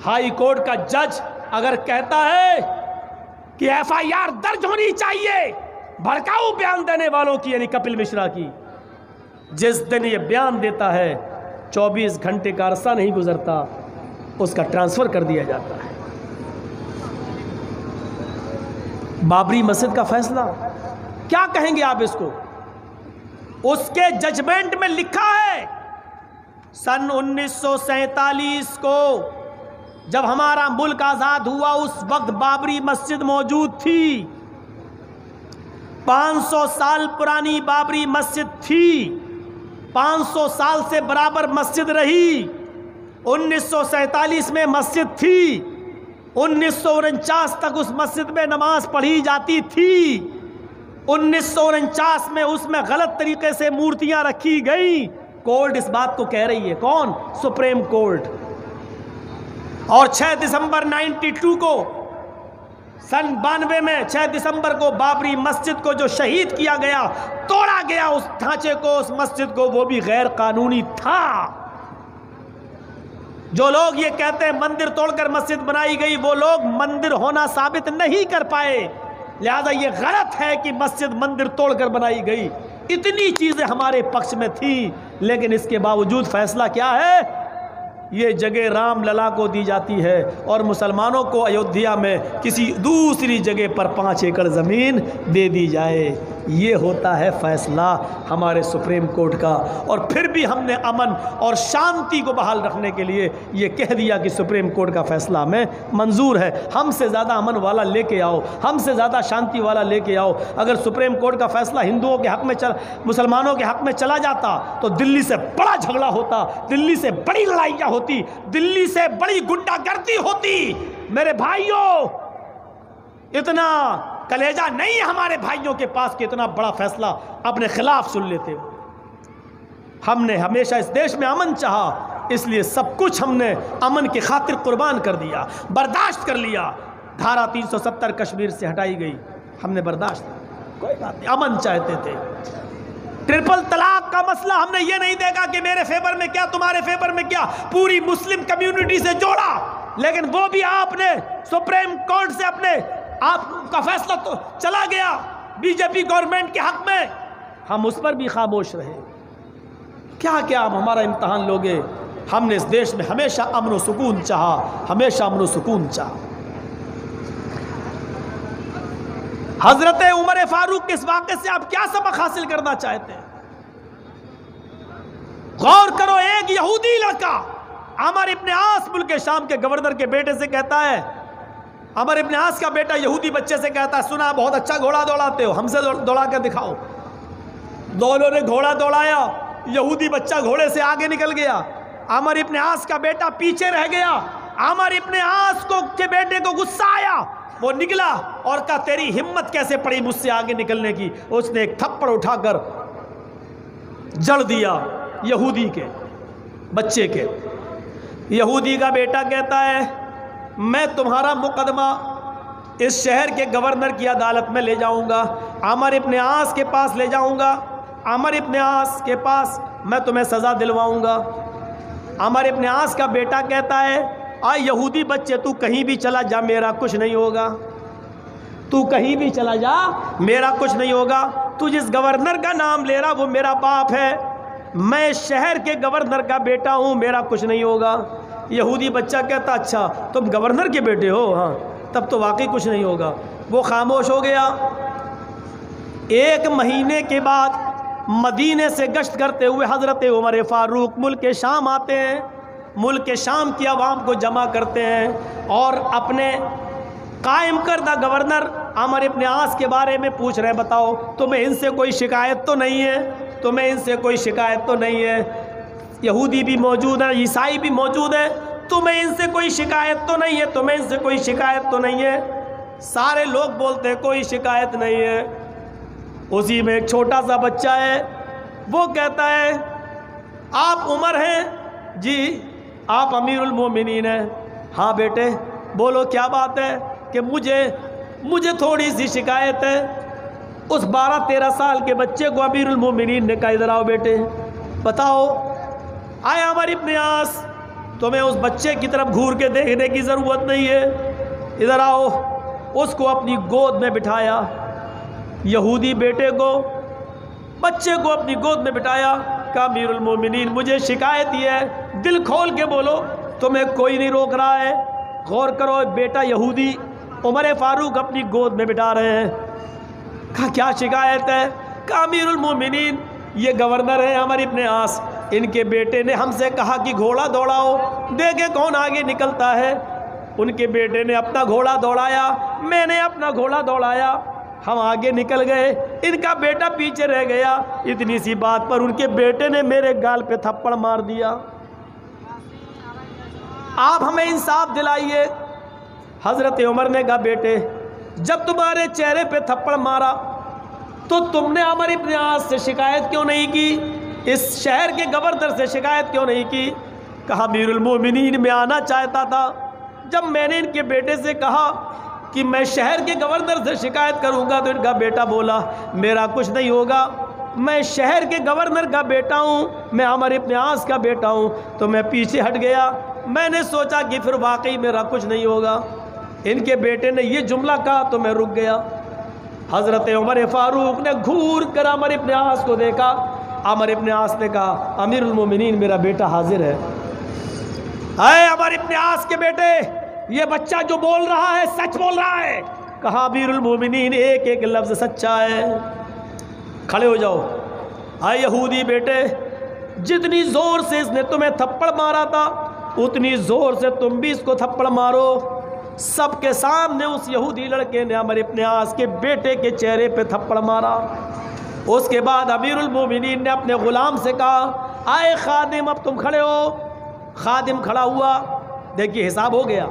High court کا جج اگر کہتا ہے کہ ایف آئی آر درج ہونی چاہیے بھڑکاؤ بیان دینے والوں کی، یعنی کپل مشرا کی، جس دن یہ بیان دیتا ہے 24 گھنٹے کا عرصہ نہیں گزرتا اس کا ٹرانسفر کر دیا جاتا ہے۔ بابری مسجد کا فیصلہ کیا کہیں گے آپ اس کو؟ اس کے ججمنٹ میں لکھا ہے سن 1947 کو جب ہمارا ملک آزاد ہوا اس وقت بابری مسجد موجود تھی، 500 سال پرانی بابری مسجد تھی، 500 سال سے برابر مسجد رہی۔ 1947 میں مسجد تھی، 1949 تک اس مسجد میں نماز پڑھی جاتی تھی۔ 1949 میں اس میں غلط طریقے سے مورتیاں رکھی گئیں۔ کورٹ اس بات کو کہہ رہی ہے، کون؟ Supreme court. اور 6 دسمبر 92 کو، سن 92 میں 6 دسمبر کو بابری مسجد کو جو شہید کیا گیا، توڑا گیا اس ڈھانچے کو، اس مسجد کو، وہ بھی غیر قانونی تھا۔ جو لوگ یہ کہتے ہیں مندر توڑ کر مسجد بنائی گئی، وہ لوگ مندر ہونا ثابت نہیں کر پائے، لہذا یہ غلط ہے کہ مسجد مندر توڑ کر بنائی گئی۔ اتنی چیزیں ہمارے پکش میں تھی، لیکن اس کے باوجود فیصلہ کیا ہے؟ یہ جگہ رام للا کو دی جاتی ہے اور مسلمانوں کو ایودھیا میں کسی دوسری جگہ پر 5 ایکڑ زمین دے دی جائے۔ یہ ہوتا ہے فیصلہ ہمارے سپریم کورٹ کا۔ اور پھر بھی ہم نے امن اور شانتی کو بحال رکھنے کے لیے یہ کہہ دیا کہ سپریم کورٹ کا فیصلہ ہمیں منظور ہے۔ ہم سے زیادہ امن والا لے کے آؤ، ہم سے زیادہ شانتی والا لے کے آؤ۔ اگر سپریم کورٹ کا فیصلہ ہندوؤں کے حق میں مسلمانوں کے حق میں چلا جاتا تو دلی سے بڑا جھگڑا ہوتا، دلی سے بڑی لڑائیاں ہوتی، دلی سے بڑی گنڈا گردی ہوتی۔ میرے بھائیوں، اتنا کلیجہ نہیں ہے ہمارے بھائیوں کے پاس کہ اتنا بڑا فیصلہ اپنے خلاف سن لیتے۔ ہم نے ہمیشہ اس دیش میں امن چاہا، اس لیے سب کچھ ہم نے امن کی خاطر قربان کر دیا، برداشت کر لیا۔ دھارا 370 کشمیر سے ہٹائی گئی، ہم نے برداشت، کوئی بات نہیں، امن چاہتے تھے۔ ٹرپل طلاق کا مسئلہ ہم نے یہ نہیں دیکھا کہ میرے فیور میں کیا، تمہارے فیور میں کیا، پوری مسلم کمیونٹی سے جوڑا، لیکن وہ بھی آپ نے سپریم کورٹ سے اپنے آپ کا فیصلہ تو چلا گیا بی جے پی گورنمنٹ کے حق میں، ہم اس پر بھی خاموش رہے۔ کیا کیا آپ ہمارا امتحان لوگے؟ ہم نے اس دیش میں ہمیشہ امن و سکون چاہا، ہمیشہ امن و سکون چاہا۔ حضرت عمر فاروق کے اس واقعے سے آپ کیا سبق حاصل کرنا چاہتے ہیں؟ غور کرو، ایک یہودی لڑکا عمر ابن عاص ملک شام کے گورنر کے بیٹے سے کہتا ہے، عمر ابن عاص کا بیٹا یہودی بچے سے کہتا ہے، سنا بہت اچھا گھوڑا دوڑاتے ہو، ہم سے دوڑا کر دکھاؤ۔ دونوں نے گھوڑا دوڑایا، یہودی بچہ گھوڑے سے آگے نکل گیا، عمر ابن عاص کا بیٹا پیچھے رہ گیا۔ عمر ابن عاص کے بیٹے کو غصہ آیا، وہ نکلا اور کہا تیری ہمت کیسے پڑی مجھ سے آگے نکلنے کی؟ اس نے ایک تھپڑ اٹھا کر جڑ دیا یہودی کے بچے کے۔ یہودی کا بیٹا کہتا ہے میں تمہارا مقدمہ اس شہر کے گورنر کی عدالت میں لے جاؤں گا، عمر ابن عاص کے پاس لے جاؤں گا، عمر ابن عاص کے پاس میں تمہیں سزا دلواؤں گا۔ عمر ابن عاص کا بیٹا کہتا ہے یہودی بچے تو کہیں بھی چلا جا میرا کچھ نہیں ہوگا، تو کہیں بھی چلا جا میرا کچھ نہیں ہوگا، تو جس گورنر کا نام لے رہا وہ میرا باپ ہے، میں شہر کے گورنر کا بیٹا ہوں، میرا کچھ نہیں ہوگا۔ یہودی بچہ کہتا اچھا تم گورنر کے بیٹے ہو، ہاں تب تو واقعی کچھ نہیں ہوگا۔ وہ خاموش ہو گیا۔ 1 مہینے کے بعد مدینے سے گشت کرتے ہوئے حضرت عمر فاروق ملک شام آتے ہیں، ملک شام کی عوام کو جمع کرتے ہیں اور اپنے قائم کردہ گورنر عمر ابن عاص کے بارے میں پوچھ رہے ہیں، بتاؤ تمہیں ان سے کوئی شکایت تو نہیں ہے؟ تمہیں ان سے کوئی شکایت تو نہیں ہے؟ یہودی بھی موجود ہے، عیسائی بھی موجود ہے، تمہیں ان سے کوئی شکایت تو نہیں ہے؟ تمہیں ان سے کوئی شکایت تو نہیں ہے؟ سارے لوگ بولتے ہیں کوئی شکایت نہیں ہے۔ اسی میں ایک چھوٹا سا بچہ ہے، وہ کہتا ہے آپ عمر ہیں؟ جی۔ آپ امیر المومنین ہیں؟ ہاں بیٹے بولو کیا بات ہے؟ کہ مجھے تھوڑی سی شکایت ہے۔ اس 12-13 سال کے بچے کو امیر المومنین نے کہا ادھر آؤ بیٹے بتاؤ۔ آئے عمر ابن عاص، تمہیں اس بچے کی طرف گھور کے دیکھنے کی ضرورت نہیں ہے، ادھر آؤ۔ اس کو اپنی گود میں بٹھایا، یہودی بیٹے کو، بچے کو اپنی گود میں بٹھایا، کہا امیر المومنین مجھے شکایت یہ ہے، دل کھول کے بولو، تمہیں کوئی نہیں روک رہا ہے، غور کرو، بیٹا یہودی عمر فاروق اپنی گود میں بٹھا رہے ہیں۔ کہا کیا شکایت ہے؟ کہا امیر المومنین یہ گورنر ہیں عمر ابن عاص، ان کے بیٹے نے ہم سے کہا کہ گھوڑا دوڑاؤ، دیکھیں کون آگے نکلتا ہے۔ ان کے بیٹے نے اپنا گھوڑا دوڑایا، میں نے اپنا گھوڑا دوڑایا، ہم آگے نکل گئے، ان کا بیٹا پیچھے رہ گیا۔ اتنی سی بات پر ان کے بیٹے نے میرے گال پہ تھپڑ مار دیا۔ آپ ہمیں انصاف دلائیے۔ حضرت عمر نے کہا بیٹے جب تمہارے چہرے پہ تھپڑ مارا تو تم نے عمر ابن عاص سے شکایت کیوں نہیں کی، اس شہر کے گورنر سے شکایت کیوں نہیں کی؟ کہا امیر المومنین میں آنا چاہتا تھا، جب میں نے ان کے بیٹے سے کہا کہ میں شہر کے گورنر سے شکایت کروں گا تو ان کا بیٹا بولا میرا کچھ نہیں ہوگا، میں شہر کے گورنر کا بیٹا ہوں، میں عمر ابن عاص کا بیٹا ہوں، تو میں پیچھے ہٹ گیا۔ میں نے سوچا کہ پھر واقعی میرا کچھ نہیں ہوگا۔ ان کے بیٹے نے یہ جملہ کہا تو میں رک گیا۔ حضرت عمر فاروق نے گھور کر عمر ابن عاص کو دیکھا۔ عمر ابن عاص نے کہا امیر المومنین میرا بیٹا حاضر ہے۔ اے عمر ابن عاص کے بیٹے، یہ بچہ جو بول رہا ہے سچ بول رہا ہے؟ کہا امیر المومنین ایک ایک لفظ سچا ہے۔ کھڑے ہو جاؤ۔ اے یہودی بیٹے، جتنی زور سے اس نے تمہیں تھپڑ مارا تھا اتنی زور سے تم بھی اس کو تھپڑ مارو۔ سب کے سامنے اس یہودی لڑکے نے عمر ابن عاص کے بیٹے کے چہرے پہ تھپڑ مارا۔ اس کے بعد امیر المومنین نے اپنے غلام سے کہا آئے خادم اب تم کھڑے ہو۔ خادم کھڑا ہوا، دیکھیے حساب ہو گیا،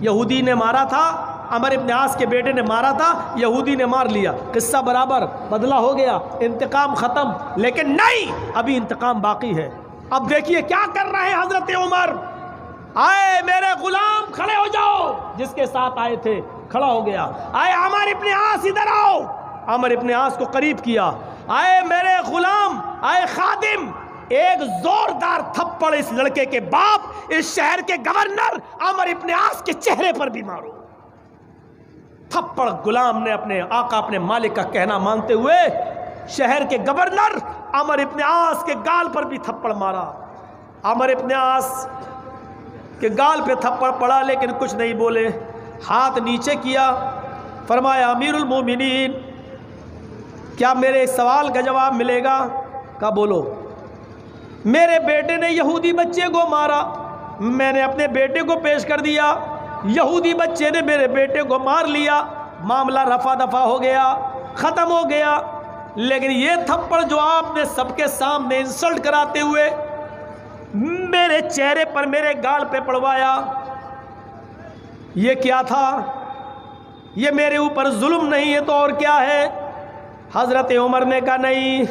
یہودی نے مارا تھا، عمر ابن عاص کے بیٹے نے مارا تھا، یہودی نے مار لیا، قصہ برابر، بدلہ ہو گیا، انتقام ختم۔ لیکن نہیں، ابھی انتقام باقی ہے۔ اب دیکھیے کیا کر رہے ہیں حضرت عمر۔ آئے میرے غلام کھڑے ہو جاؤ، جس کے ساتھ آئے تھے کھڑا ہو گیا۔ آئے عمر ابن عاص ادھر آؤ، عمر ابن عاص کو قریب کیا۔ آئے میرے غلام، آئے خادم، ایک زوردار تھپڑ اس لڑکے کے باپ، اس شہر کے گورنر عمر ابن عاص کے چہرے پر بھی مارو۔ تھپڑ غلام نے اپنے آقا اپنے مالک کا کہنا مانتے ہوئے شہر کے گورنر عمر ابن عاص کے گال پر بھی تھپڑ مارا۔ عمر ابن عاص کے گال پہ تھپڑ پڑا لیکن کچھ نہیں بولے، ہاتھ نیچے کیا، فرمایا امیر المومنین کیا میرے سوال کا جواب ملے گا؟ کہا بولو۔ میرے بیٹے نے یہودی بچے کو مارا، میں نے اپنے بیٹے کو پیش کر دیا، یہودی بچے نے میرے بیٹے کو مار لیا، معاملہ رفع دفع ہو گیا، ختم ہو گیا۔ لیکن یہ تھپڑ جو آپ نے سب کے سامنے انسلٹ کراتے ہوئے میرے چہرے پر میرے گال پہ پڑوایا، یہ کیا تھا؟ یہ میرے اوپر ظلم نہیں ہے تو اور کیا ہے؟ حضرت عمر نے کہا نہیں،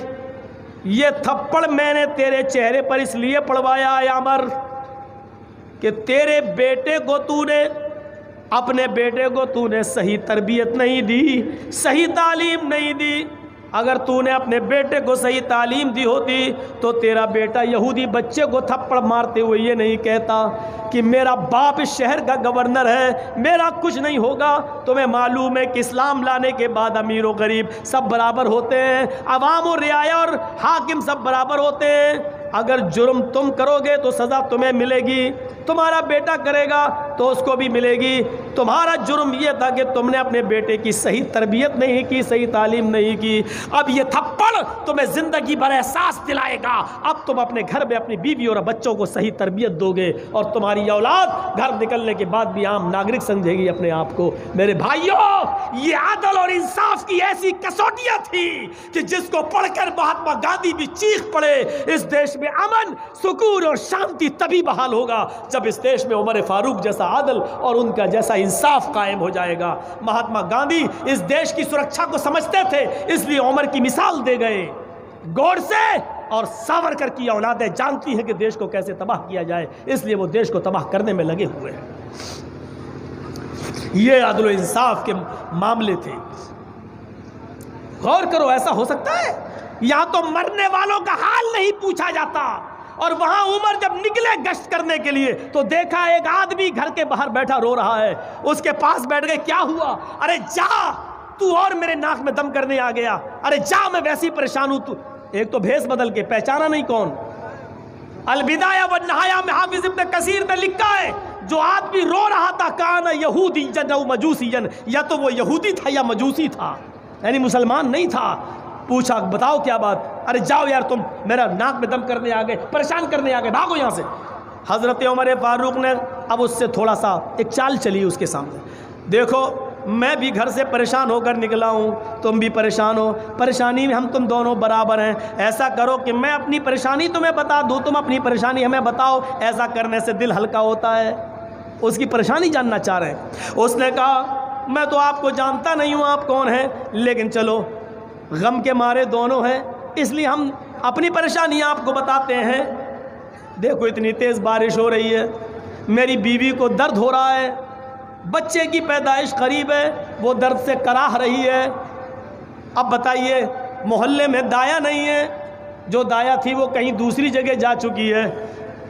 یہ تھپڑ میں نے تیرے چہرے پر اس لیے پڑوایا ہے عمر کہ تیرے بیٹے کو تو نے، اپنے بیٹے کو تو نے صحیح تربیت نہیں دی، صحیح تعلیم نہیں دی۔ اگر تو نے اپنے بیٹے کو صحیح تعلیم دی ہوتی تو تیرا بیٹا یہودی بچے کو تھپڑ مارتے ہوئے یہ نہیں کہتا کہ میرا باپ اس شہر کا گورنر ہے، میرا کچھ نہیں ہوگا۔ تمہیں معلوم ہے کہ اسلام لانے کے بعد امیر و غریب سب برابر ہوتے ہیں، عوام و رعایا اور حاکم سب برابر ہوتے ہیں۔ اگر جرم تم کرو گے تو سزا تمہیں ملے گی، تمہارا بیٹا کرے گا تو اس کو بھی ملے گی۔ تمہارا جرم یہ تھا کہ تم نے اپنے بیٹے کی صحیح تربیت نہیں کی، صحیح تعلیم نہیں کی۔ اب یہ تھپڑ تمہیں زندگی بھر احساس دلائے گا، اب تم اپنے گھر میں اپنی بیوی اور بچوں کو صحیح تربیت دو گے اور تمہاری اولاد گھر نکلنے کے بعد بھی عام ناگرک سمجھے گی اپنے آپ کو۔ میرے بھائیوں، یہ عدل اور انصاف کی ایسی کسوٹیاں تھی کہ جس کو پڑھ کر مہاتما گاندھی بھی چیخ پڑے، اس دیش میں امن، سکون اور شانتی تبھی بحال ہوگا جب اس دیش میں عمر فاروق جیسا عادل اور ان کا جیسا انصاف قائم ہو جائے گا۔ مہاتما گاندھی اس دیش کی سرکشا کو سمجھتے تھے، اس لیے عمر کی مثال دے گئے۔ گوڈسے اور ساورکر کی اولادیں جانتی ہیں کہ دیش کو کیسے تباہ کیا جائے، اس لیے وہ دیش کو تباہ کرنے میں لگے ہوئے ہیں۔ یہ عدل و انصاف کے معاملے تھے۔ غور کرو، ایسا ہو سکتا ہے؟ یہاں تو مرنے والوں کا حال نہیں پوچھا جاتا اور وہاں عمر جب نکلے گشت کرنے کے لیے تو دیکھا ایک آدمی گھر کے باہر بیٹھا رو رہا ہے. اس کے پاس بیٹھ گئے. کیا ہوا؟ ارے جا تو اور میرے ناک میں دم کرنے آ گیا. ارے جا میں ویسی پریشان ہوں. تو ایک تو بھیس بدل کے پہچانا نہیں کون. البدایہ والنہایہ میں حافظ ابن کثیر نے لکھا ہے جو آدمی رو رہا تھا کان یہودی او مجوسی، یا تو وہ یہودی تھا یا مجوسی تھا، یعنی مسلمان نہیں تھا. پوچھا بتاؤ کیا بات؟ ارے جاؤ یار تم میرا ناک میں دم کرنے آ گئے، پریشان کرنے آ گئے، بھاگو یہاں سے. حضرت عمر فاروق نے اب اس سے تھوڑا سا ایک چال چلی اس کے سامنے. دیکھو میں بھی گھر سے پریشان ہو کر نکلا ہوں، تم بھی پریشان ہو، پریشانی میں ہم تم دونوں برابر ہیں. ایسا کرو کہ میں اپنی پریشانی تمہیں بتا دوں، تم اپنی پریشانی ہمیں بتاؤ. ایسا کرنے سے دل ہلکا ہوتا ہے. اس کی پریشانی جاننا چاہ رہے ہیں. اس نے کہا میں تو آپ کو جانتا نہیں ہوں آپ کون ہیں، لیکن چلو غم کے مارے دونوں ہیں اس لیے ہم اپنی پریشانی آپ کو بتاتے ہیں. دیکھو اتنی تیز بارش ہو رہی ہے، میری بیوی کو درد ہو رہا ہے، بچے کی پیدائش قریب ہے، وہ درد سے کراہ رہی ہے. اب بتائیے محلے میں دایا نہیں ہے، جو دایا تھی وہ کہیں دوسری جگہ جا چکی ہے.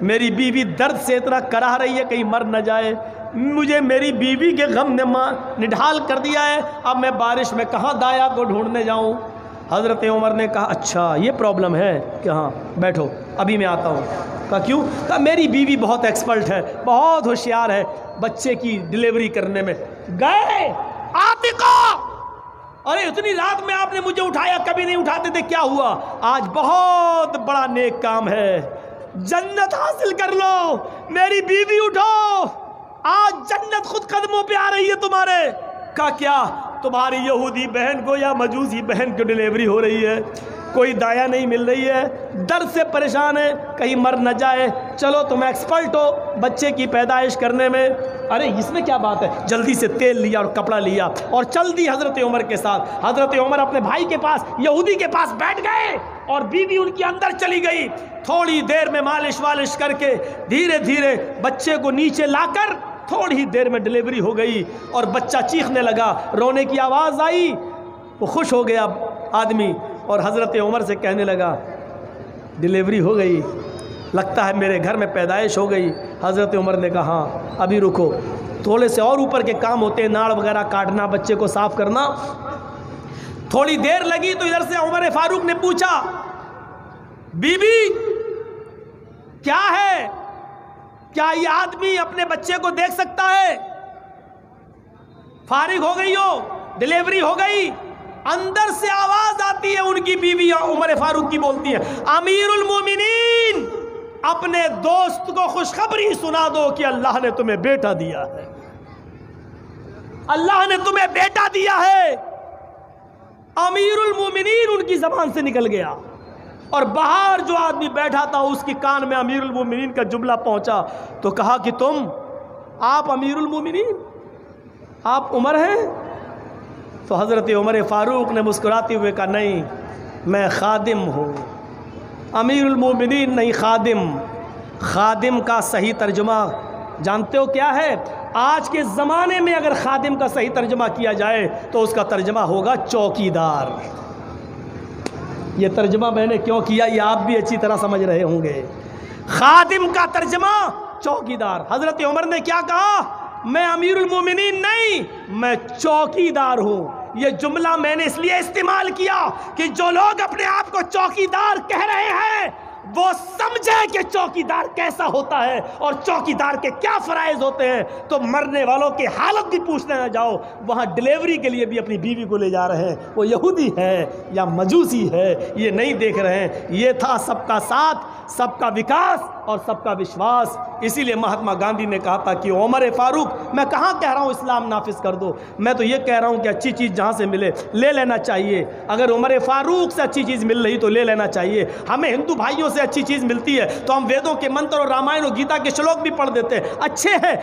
میری بیوی درد سے اتنا کراہ رہی ہے کہیں مر نہ جائے. مجھے میری بیوی کے غم نے نڈھال کر دیا ہے. اب میں بارش میں کہاں دایا کو ڈھونڈنے جاؤں؟ حضرت عمر نے کہا اچھا یہ پرابلم ہے کہ ہاں بیٹھو ابھی میں آتا ہوں. کہا کیوں؟ کہا میری بیوی بہت ایکسپرٹ ہے، بہت ہوشیار ہے بچے کی ڈلیوری کرنے میں. گئے عاتقہ، ارے اتنی رات میں آپ نے مجھے اٹھایا، کبھی نہیں اٹھاتے تھے، کیا ہوا؟ آج بہت بڑا نیک کام ہے، جنت حاصل کر لو. میری بیوی اٹھو، آج جنت خود قدموں پہ آ رہی ہے تمہارے. کہا کیا؟ تمہاری یہودی بہن کو یا مجوسی بہن کو ڈلیوری ہو رہی ہے، کوئی دایا نہیں مل رہی ہے، درد سے پریشان ہے کہیں مر نہ جائے. چلو تم ایکسپرٹ ہو بچے کی پیدائش کرنے میں. ارے اس میں کیا بات ہے؟ جلدی سے تیل لیا اور کپڑا لیا اور چل دی حضرت عمر کے ساتھ. حضرت عمر اپنے بھائی کے پاس یہودی کے پاس بیٹھ گئے اور بیوی ان کی اندر چلی گئی. تھوڑی دیر میں مالش والش کر کے دھیرے دھیرے بچے کو نیچے لا کر تھوڑی دیر میں ڈلیوری ہو گئی اور بچہ چیخنے لگا، رونے کی آواز آئی. وہ خوش ہو گیا آدمی اور حضرت عمر سے کہنے لگا ڈلیوری ہو گئی، لگتا ہے میرے گھر میں پیدائش ہو گئی. حضرت عمر نے کہا ہاں ابھی رکو، تھوڑے سے اور اوپر کے کام ہوتے ہیں، ناڑ وغیرہ کاٹنا، بچے کو صاف کرنا. تھوڑی دیر لگی تو ادھر سے عمر فاروق نے پوچھا بی بی کیا ہے؟ کیا یہ آدمی اپنے بچے کو دیکھ سکتا ہے؟ فارغ ہو گئی ہو، ڈلیوری ہو گئی. اندر سے آواز آتی ہے ان کی بیوی عمر فاروق کی، بولتی ہے امیر المومنین اپنے دوست کو خوشخبری سنا دو کہ اللہ نے تمہیں بیٹا دیا ہے، اللہ نے تمہیں بیٹا دیا ہے. امیر المومنین ان کی زبان سے نکل گیا اور باہر جو آدمی بیٹھا تھا اس کی کان میں امیر المومنین کا جملہ پہنچا تو کہا کہ آپ امیر المومنین، آپ عمر ہیں؟ تو حضرت عمر فاروق نے مسکراتے ہوئے کہا نہیں، میں خادم ہوں. امیر المومنین نہیں، خادم. خادم کا صحیح ترجمہ جانتے ہو کیا ہے؟ آج کے زمانے میں اگر خادم کا صحیح ترجمہ کیا جائے تو اس کا ترجمہ ہوگا چوکیدار. یہ ترجمہ میں نے کیوں کیا یہ آپ بھی اچھی طرح سمجھ رہے ہوں گے. خادم کا ترجمہ چوکیدار. حضرت عمر نے کیا کہا؟ میں امیر المومنین نہیں، میں چوکیدار ہوں. یہ جملہ میں نے اس لیے استعمال کیا کہ جو لوگ اپنے آپ کو چوکیدار کہہ رہے ہیں وہ سمجھے کہ چوکیدار کیسا ہوتا ہے اور چوکیدار کے کیا فرائض ہوتے ہیں. تو مرنے والوں کی حالت بھی پوچھنے نہ جاؤ، وہاں ڈلیوری کے لیے بھی اپنی بیوی کو لے جا رہے ہیں، وہ یہودی ہے یا مجوسی ہے یہ نہیں دیکھ رہے ہیں. یہ تھا سب کا ساتھ، سب کا وکاس اور سب کا وشواس. اسی لیے مہاتما گاندھی نے کہا تھا کہ عمر فاروق میں کہاں کہہ رہا ہوں اسلام نافذ کر دو، میں تو یہ کہہ رہا ہوں کہ اچھی چیز جہاں سے ملے لے لینا چاہیے. اگر عمر فاروق سے اچھی چیز مل رہی تو لے لینا چاہیے. ہمیں ہندو بھائیوں سے اچھی چیز ملتی ہے تو ہم ویدوں کے منتر اور رامائن اور گیتا کے شلوک بھی پڑھ دیتے ہیں، اچھے ہیں،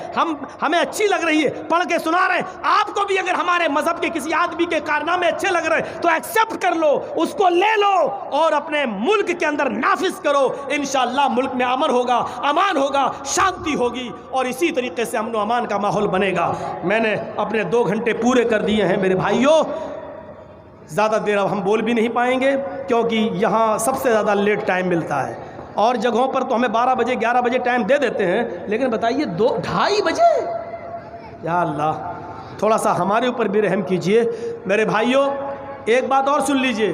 ہمیں اچھی لگ رہی ہے پڑھ کے سنا رہے ہیں. آپ کو بھی اگر ہمارے مذہب کے کسی آدمی کے کارنامے اچھے لگ رہے ہیں تو ایکسیپٹ کر لو، اس کو لے لو اور اپنے ملک کے اندر نافذ کرو. انشاءاللہ ملک میں امن ہوگا، امان ہوگا، شانتی ہوگی اور اسی طریقے سے امن و امان کا ماحول بنے گا. میں نے اپنے 2 گھنٹے پورے کر دیے ہیں میرے بھائیوں. زیادہ دیر اب ہم بول بھی نہیں پائیں گے کیونکہ یہاں سب سے زیادہ لیٹ ٹائم ملتا ہے. اور جگہوں پر تو ہمیں 12 بجے 11 بجے ٹائم دے دیتے ہیں، لیکن بتائیے 2-2:30 بجے؟ یا اللہ تھوڑا سا ہمارے اوپر بھی رحم کیجئے۔ میرے بھائیوں ایک بات اور سن لیجئے،